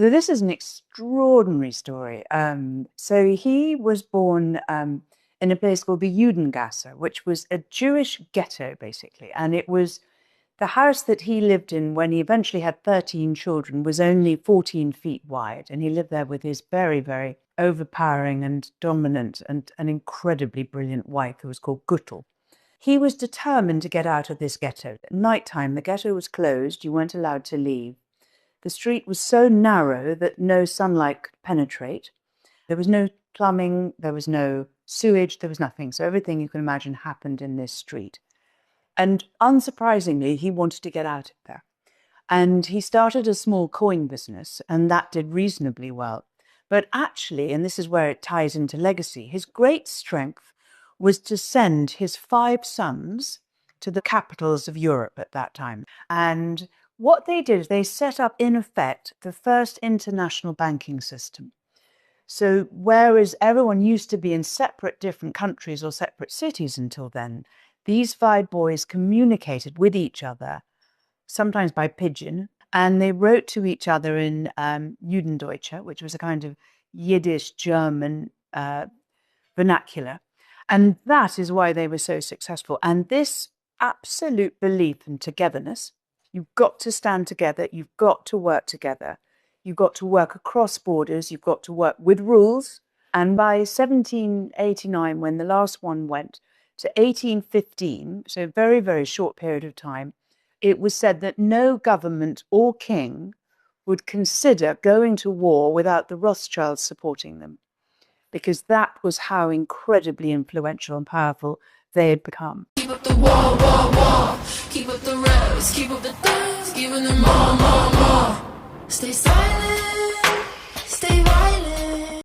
This is an extraordinary story. So he was born in a place called the Judengasse, which was a Jewish ghetto, basically. And it was the house that he lived in when he eventually had 13 children was only 14 feet wide. And he lived there with his very, very overpowering and dominant and an incredibly brilliant wife who was called Guttel. He was determined to get out of this ghetto. At nighttime, the ghetto was closed. You weren't allowed to leave. The street was so narrow that no sunlight could penetrate. There was no plumbing, there was no sewage, there was nothing. So everything you can imagine happened in this street. And unsurprisingly, he wanted to get out of there. And he started a small coin business, and that did reasonably well. But actually, and this is where it ties into legacy, his great strength was to send his 5 sons to the capitals of Europe at that time. And what they did is they set up, in effect, the first international banking system. So whereas everyone used to be in separate different countries or separate cities until then, these 5 boys communicated with each other, sometimes by pigeon, and they wrote to each other in Judendeutsche, which was a kind of Yiddish German vernacular. And that is why they were so successful. And this absolute belief in togetherness, you've got to stand together, you've got to work together, you've got to work across borders, you've got to work with rules. And by 1789, when the last one went, to 1815, so a very, very short period of time, it was said that no government or king would consider going to war without the Rothschilds supporting them, because that was how incredibly influential and powerful they had become. Keep up the wall, wall, wall. Keep up the rose, keep up the dance, giving them more, more, more. Stay silent.